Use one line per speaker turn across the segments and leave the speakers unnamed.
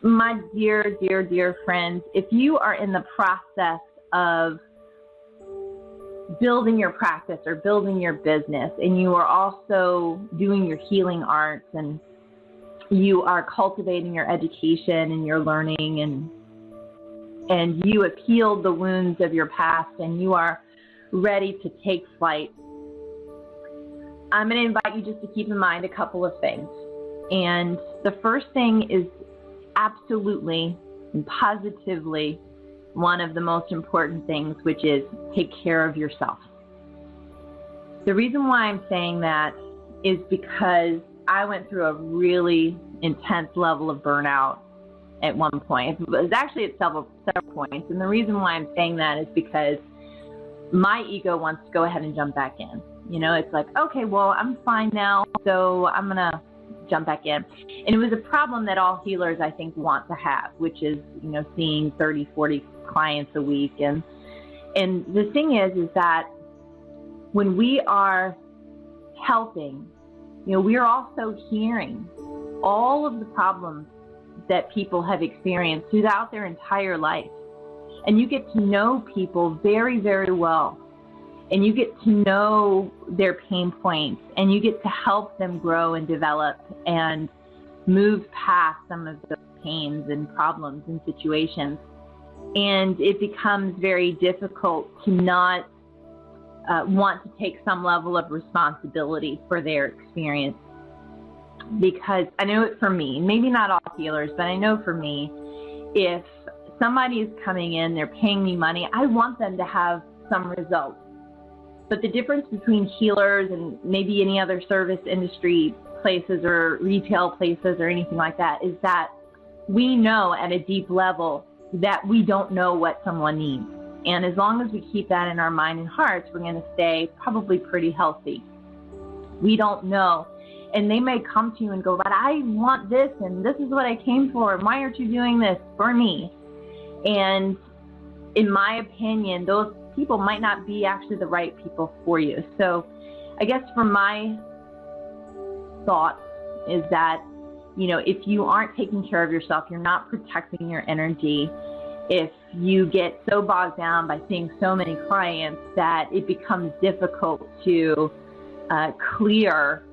My dear, dear, dear friends, if you are in the process of building your practice or building your business, and you are also doing your healing arts, and you are cultivating your education and your learning, and you have healed the wounds of your past, and you are ready to take flight, I'm going to invite you just to keep in mind a couple of things. And the first thing is absolutely and positively one of the most important things, which is take care of yourself. The reason why I'm saying that is because I went through a really intense level of burnout at one point. It was actually at several points. And the reason why I'm saying that is because my ego wants to go ahead and jump back in. You know, it's like, okay, well, I'm fine now, so I'm going to jump back in. And it was a problem that all healers, I think, want to have, which is, you know, seeing 30, 40 clients a week. And the thing is that when we are helping, you know, we are also hearing all of the problems that people have experienced throughout their entire life. And you get to know people very, very well. And you get to know their pain points, and you get to help them grow and develop and move past some of the pains and problems and situations. And it becomes very difficult to not want to take some level of responsibility for their experience. Because I know it for me, maybe not all healers, but I know for me, if somebody is coming in, they're paying me money, I want them to have some results. But the difference between healers and maybe any other service industry places or retail places or anything like that is that we know at a deep level that we don't know what someone needs. And as long as we keep that in our mind and hearts, we're going to stay probably pretty healthy. We don't know. And they may come to you and go, but I want this, and this is what I came for, and why aren't you doing this for me? And in my opinion, those people might not be actually the right people for you. So I guess for my thought is that, you know, if you aren't taking care of yourself, you're not protecting your energy, if you get so bogged down by seeing so many clients that it becomes difficult to clear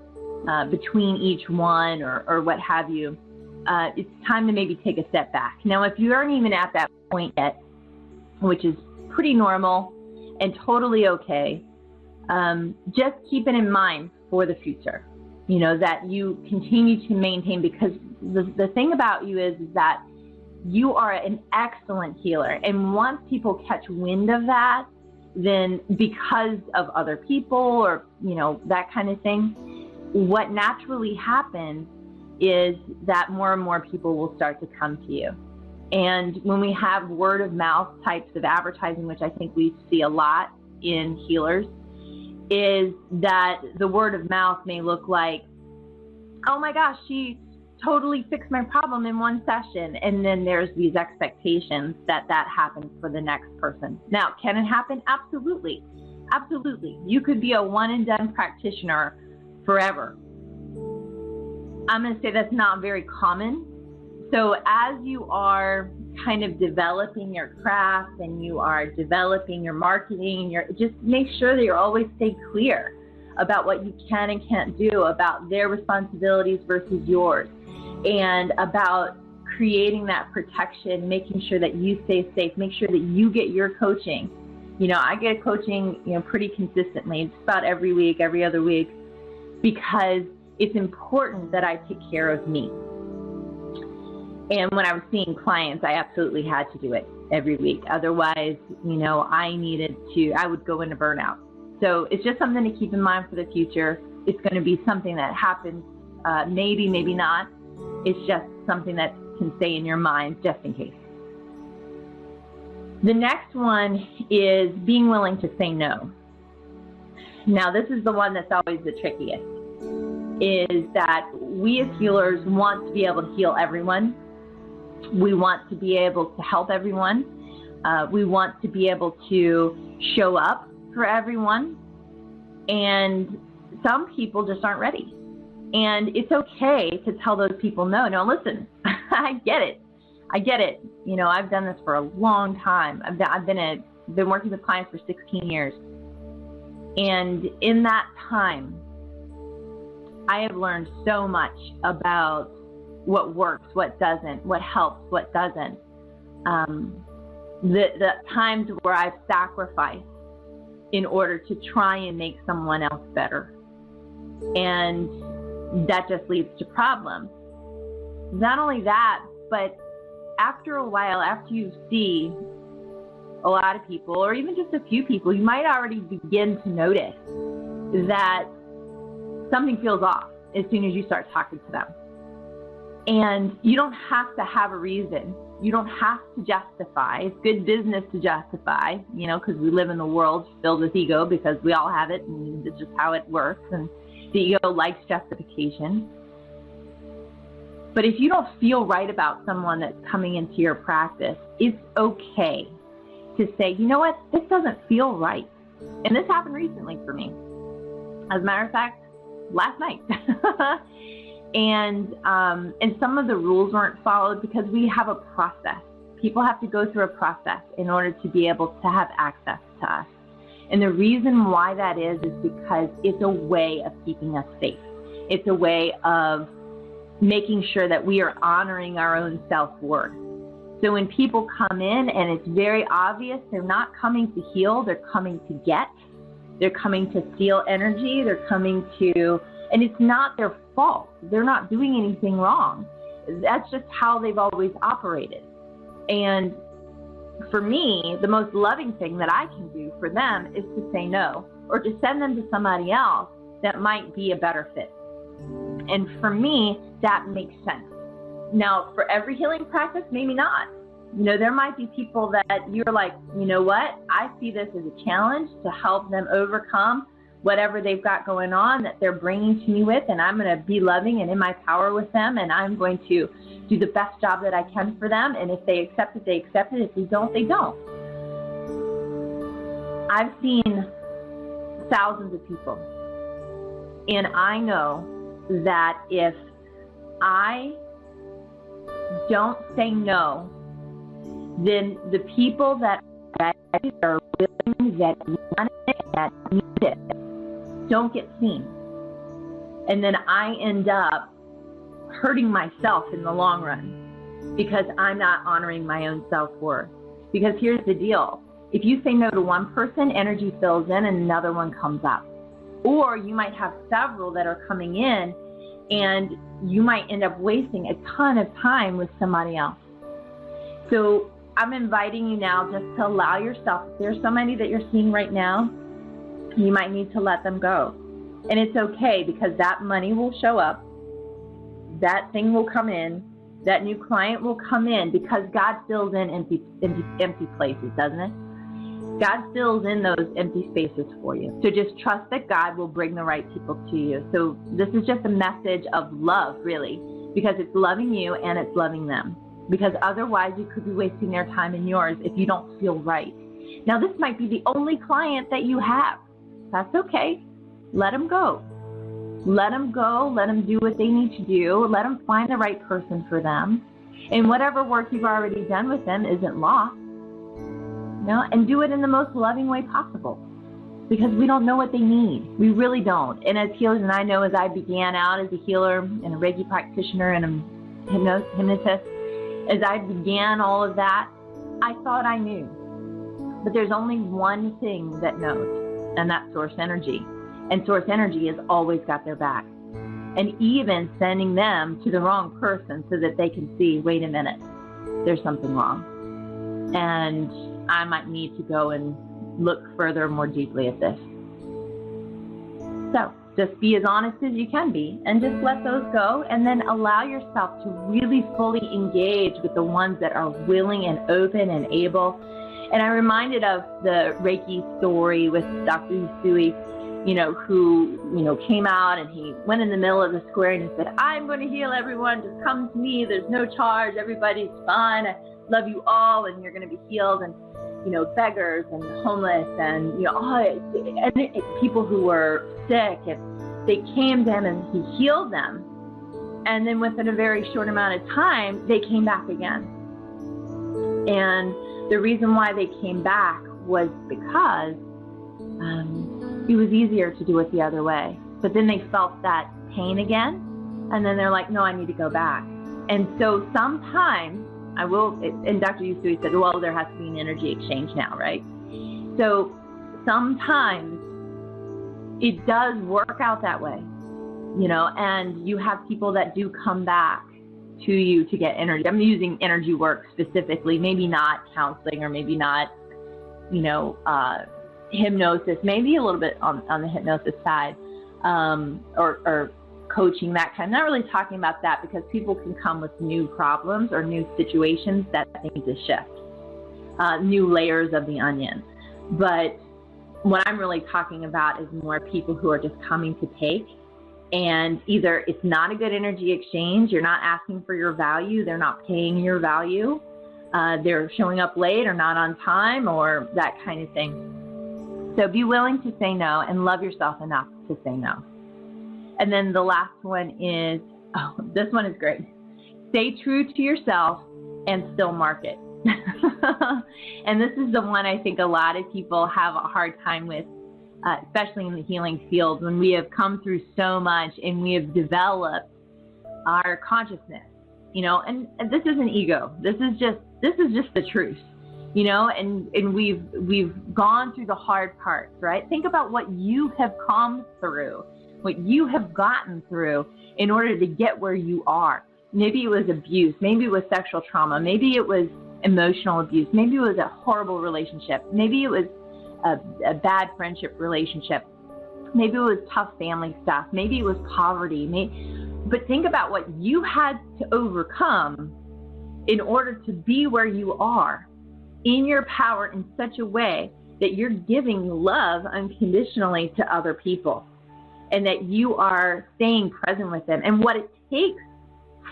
between each one or what have you, it's time to maybe take a step back. Now, if you aren't even at that point yet, which is pretty normal and totally okay, just keep it in mind for the future, you know, that you continue to maintain, because the thing about you is that you are an excellent healer. And once people catch wind of that, then because of other people or, you know, that kind of thing, what naturally happens is that more and more people will start to come to you. And when we have word of mouth types of advertising, which I think we see a lot in healers, is that the word of mouth may look like, oh my gosh, she totally fixed my problem in one session. And then there's these expectations that that happens for the next person. Now, can it happen? Absolutely. Absolutely. You could be a one and done practitioner forever. I'm going to say that's not very common. So as you are kind of developing your craft and you are developing your marketing, just make sure that you're always stay clear about what you can and can't do, about their responsibilities versus yours, and about creating that protection, making sure that you stay safe, make sure that you get your coaching. You know, I get coaching, you know, pretty consistently, just about every week, every other week, because it's important that I take care of me. And when I was seeing clients, I absolutely had to do it every week. Otherwise, you know, I would go into burnout. So it's just something to keep in mind for the future. It's going to be something that happens, maybe, maybe not. It's just something that can stay in your mind just in case. The next one is being willing to say no. Now, this is the one that's always the trickiest, is that we as healers want to be able to heal everyone. We want to be able to help everyone. We want to be able to show up for everyone. And some people just aren't ready. And it's okay to tell those people no. Now, listen, I get it. I get it. You know, I've done this for a long time. I've been working with clients for 16 years. And in that time, I have learned so much about what works, what doesn't, what helps, what doesn't. The times where I've sacrificed in order to try and make someone else better. And that just leads to problems. Not only that, but after a while, after you see a lot of people, or even just a few people, you might already begin to notice that something feels off as soon as you start talking to them. And you don't have to have a reason. You don't have to justify. It's good business to justify, you know, because we live in a world filled with ego, because we all have it, and it's just how it works. And the ego likes justification. But if you don't feel right about someone that's coming into your practice, it's okay to say, you know what, this doesn't feel right. And this happened recently for me. As a matter of fact, last night. And some of the rules weren't followed because we have a process. People have to go through a process in order to be able to have access to us. And the reason why that is because it's a way of keeping us safe. It's a way of making sure that we are honoring our own self-worth. So when people come in and it's very obvious, they're not coming to heal, they're coming to get. They're coming to steal energy, they're coming to, and it's not their fault. They're not doing anything wrong. That's just how they've always operated. And for me, the most loving thing that I can do for them is to say no, or to send them to somebody else that might be a better fit. And for me, that makes sense. Now, for every healing practice, maybe not. You know, there might be people that you're like, you know what, I see this as a challenge to help them overcome whatever they've got going on that they're bringing to me with, and I'm going to be loving and in my power with them, and I'm going to do the best job that I can for them. And if they accept it, they accept it. If they don't, they don't. I've seen thousands of people, and I know that if I don't say no, then the people that are willing, that want it, that need it, don't get seen. And then I end up hurting myself in the long run because I'm not honoring my own self-worth. Because here's the deal. If you say no to one person, energy fills in and another one comes up. Or you might have several that are coming in, and you might end up wasting a ton of time with somebody else. So I'm inviting you now just to allow yourself, if there's so many that you're seeing right now, you might need to let them go. And it's okay, because that money will show up, that thing will come in, that new client will come in, because God fills in empty places, doesn't it? God fills in those empty spaces for you. So just trust that God will bring the right people to you. So this is just a message of love, really, because it's loving you and it's loving them. Because otherwise you could be wasting their time and yours if you don't feel right. Now, this might be the only client that you have. That's okay. Let them go. Let them go. Let them do what they need to do. Let them find the right person for them. And whatever work you've already done with them isn't lost. No, and do it in the most loving way possible, because we don't know what they need. We really don't. And as healers, and I know as I began out as a healer and a Reiki practitioner and a hypnotist, as I began all of that, I thought I knew. But there's only one thing that knows, and that's source energy. And source energy has always got their back. And even sending them to the wrong person so that they can see, wait a minute, there's something wrong. And I might need to go and look further, more deeply at this. So just be as honest as you can be, and just let those go, and then allow yourself to really fully engage with the ones that are willing and open and able. And I'm reminded of the Reiki story with Dr. Usui, who came out and he went in the middle of the square and he said, I'm going to heal everyone. Just come to me. There's no charge. Everybody's fine. I love you all, and you're going to be healed. And beggars and homeless and people who were sick, and they came to him and he healed them. And then within a very short amount of time, they came back again. And the reason why they came back was because it was easier to do it the other way. But then they felt that pain again, and then they're like, no, I need to go back. And so sometimes and Dr. Usui said, well, there has to be an energy exchange now, right? So sometimes it does work out that way, and you have people that do come back to you to get energy. I'm using energy work specifically, maybe not counseling, or maybe not, hypnosis, maybe a little bit on the hypnosis side, or coaching, that kind. I'm not really talking about that, because people can come with new problems or new situations that need to shift, new layers of the onion. But what I'm really talking about is more people who are just coming to take, and either it's not a good energy exchange, you're not asking for your value, they're not paying your value, they're showing up late or not on time, or that kind of thing. So be willing to say no, and love yourself enough to say no. And then the last one is, this one is great. Stay true to yourself and still market. And this is the one I think a lot of people have a hard time with, especially in the healing field, when we have come through so much and we have developed our consciousness, and this isn't ego. This is just the truth, and we've gone through the hard parts, right? Think about what you have come through, what you have gotten through in order to get where you are. Maybe it was abuse, maybe it was sexual trauma, maybe it was emotional abuse, maybe it was a horrible relationship, maybe it was a bad friendship relationship, maybe it was tough family stuff, maybe it was poverty, but think about what you had to overcome in order to be where you are in your power, in such a way that you're giving love unconditionally to other people, and that you are staying present with them, and what it takes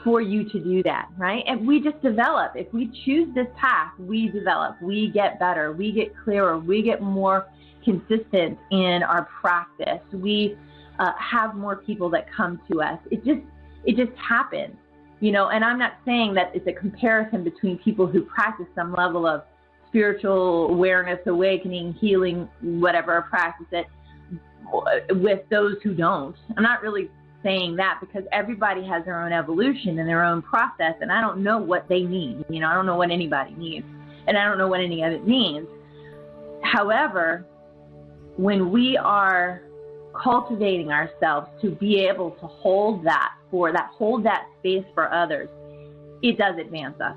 for you to do that, right? And we just develop. If we choose this path, we develop, we get better, we get clearer, we get more consistent in our practice. We have more people that come to us. It just happens, and I'm not saying that it's a comparison between people who practice some level of spiritual awareness, awakening, healing, whatever, practice it, with those who don't. I'm not really saying that, because everybody has their own evolution and their own process, and I don't know what they need. I don't know what anybody needs, and I don't know what any of it means. However, when we are cultivating ourselves to be able to hold that space for others, it does advance us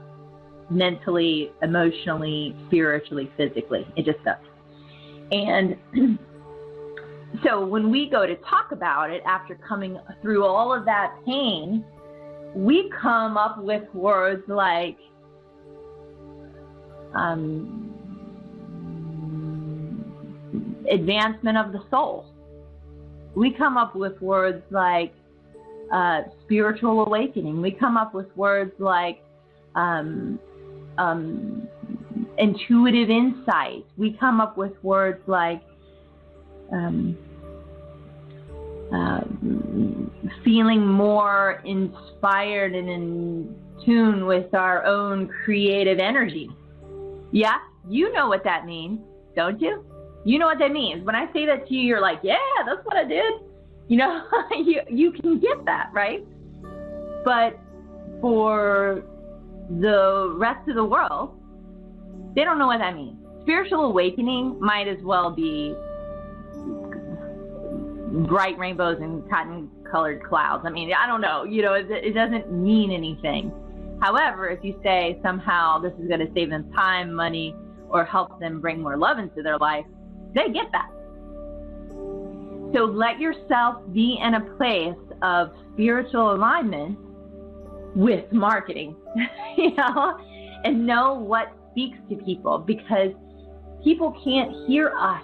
mentally, emotionally, spiritually, physically. It just does. And so when we go to talk about it after coming through all of that pain, we come up with words like advancement of the soul. We come up with words like spiritual awakening. We come up with words like intuitive insight. We come up with words like feeling more inspired and in tune with our own creative energy. Yeah, you know what that means, don't you? You know what that means. When I say that to you, you're like, yeah, that's what I did. You can get that, right? But for the rest of the world, they don't know what that means. Spiritual awakening might as well be bright rainbows and cotton-colored clouds. I mean, I don't know. It doesn't mean anything. However, if you say somehow this is going to save them time, money, or help them bring more love into their life, they get that. So let yourself be in a place of spiritual alignment with marketing, and know what speaks to people, because people can't hear us.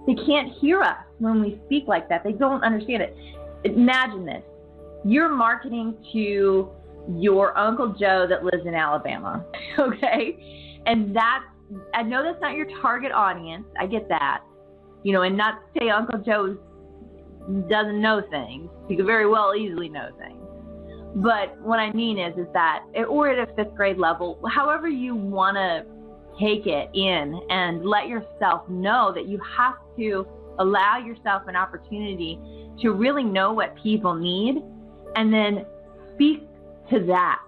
They can't hear us when we speak like that. They don't understand it. Imagine this. You're marketing to your Uncle Joe that lives in Alabama, okay? And I know that's not your target audience. I get that. And not to say Uncle Joe doesn't know things. He could very well easily know things. But what I mean is that, or at a 5th grade level, however you want to take it in, and let yourself know that you have to allow yourself an opportunity to really know what people need, and then speak to that.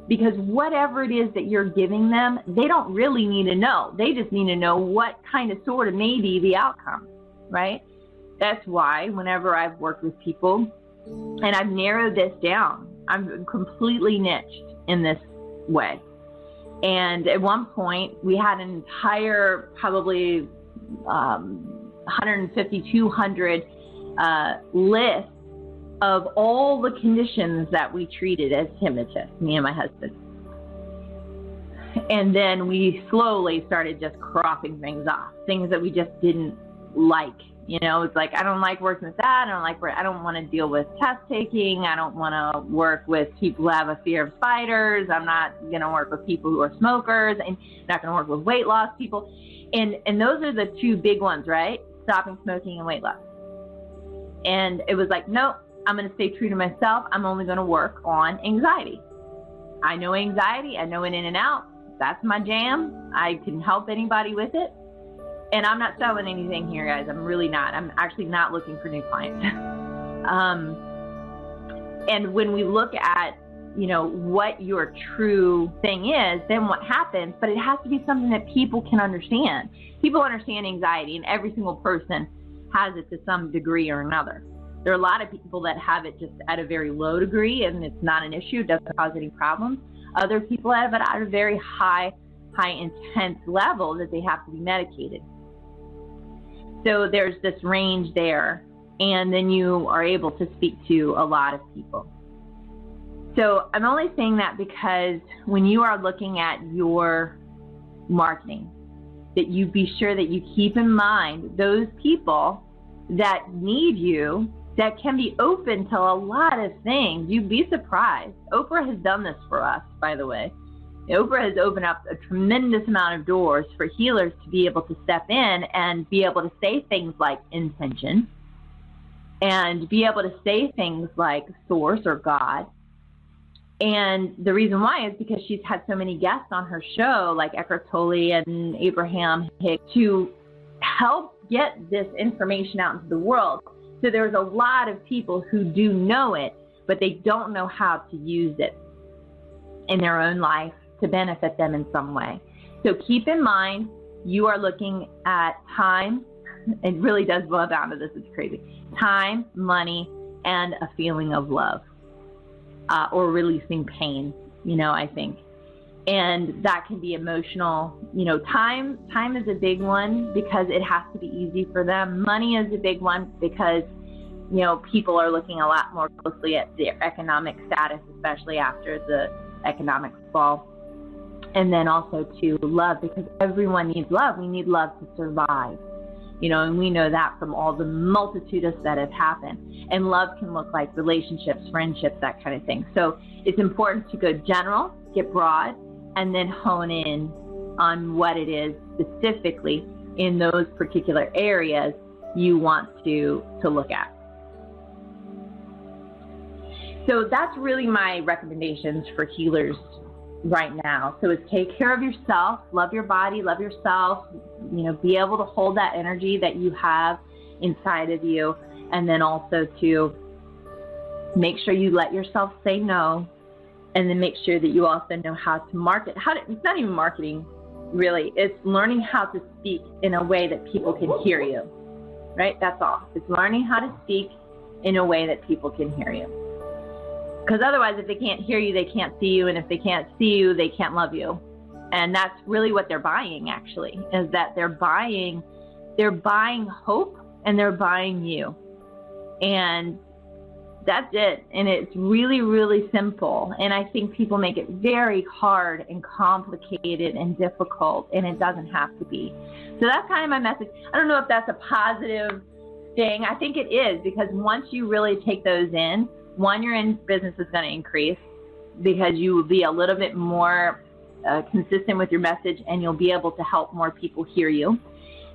Because whatever it is that you're giving them, they don't really need to know. They just need to know what kind of sort of may be the outcome, right? That's why whenever I've worked with people and I've narrowed this down, I'm completely niched in this way. And at one point we had an entire probably 150, 200 list of all the conditions that we treated as hypnotists, me and my husband. And then we slowly started just cropping things off, things that we just didn't like. You know, it's like, I don't like working with that. I don't want to deal with test taking. I don't want to work with people who have a fear of spiders. I'm not going to work with people who are smokers, and not going to work with weight loss people. And those are the 2 big ones, right? Stopping smoking and weight loss. And it was like, nope. I'm going to stay true to myself. I'm only going to work on anxiety. I know anxiety. I know it in and out. That's my jam. I can help anybody with it. And I'm not selling anything here, guys. I'm really not. I'm actually not looking for new clients. And when we look at, you know, what your true thing is, then what happens? But it has to be something that people can understand. People understand anxiety, and every single person has it to some degree or another. There are a lot of people that have it just at a very low degree, and it's not an issue, it doesn't cause any problems. Other people have it at a very high intense level that they have to be medicated. So there's this range there, and then you are able to speak to a lot of people. So I'm only saying that because when you are looking at your marketing, that you be sure that you keep in mind those people that need you, that can be open to a lot of things. You'd be surprised. Oprah has done this for us, by the way. Oprah has opened up a tremendous amount of doors for healers to be able to step in and be able to say things like intention, and be able to say things like source or God. And the reason why is because she's had so many guests on her show, like Eckhart Tolle and Abraham Hicks, to help get this information out into the world. So there's a lot of people who do know it, but they don't know how to use it in their own life to benefit them in some way. So keep in mind, you are looking at time. It really does boil down to this. It's crazy. Time, money, and a feeling of love, or releasing pain, you know, I think. And that can be emotional. You know, time is a big one because it has to be easy for them. Money is a big one because, you know, people are looking a lot more closely at their economic status, especially after the economic fall. And then also to love, because everyone needs love. We need love to survive. You know, and we know that from all the multitudes that have happened. And love can look like relationships, friendships, that kind of thing. So it's important to go general, get broad, and then hone in on what it is specifically in those particular areas you want to look at. So that's really my recommendations for healers right now. So it's take care of yourself, love your body, love yourself, you know, be able to hold that energy that you have inside of you, and then also to make sure you let yourself say no, and then make sure that you also know how to market. It's not even marketing, really. It's learning how to speak in a way that people can hear you, right? That's all. It's learning how to speak in a way that people can hear you. Because otherwise, if they can't hear you, they can't see you. And if they can't see you, they can't love you. And that's really what they're buying, actually, is that they're buying hope, and they're buying you. And that's it. And it's really, really simple. And I think people make it very hard and complicated and difficult, and it doesn't have to be. So that's kind of my message. I don't know if that's a positive thing. I think it is, because once you really take those in, one, your business is going to increase because you will be a little bit more consistent with your message, and you'll be able to help more people hear you.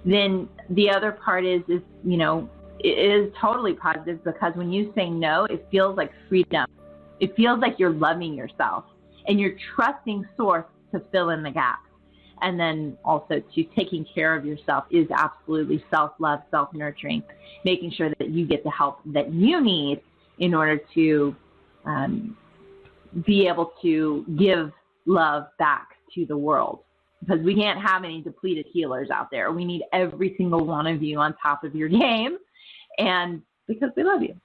Then the other part is, you know, it is totally positive, because when you say no, it feels like freedom. It feels like you're loving yourself and you're trusting source to fill in the gaps. And then also to taking care of yourself is absolutely self-love, self-nurturing, making sure that you get the help that you need in order to be able to give love back to the world. Because we can't have any depleted healers out there. We need every single one of you on top of your game, and because we love you.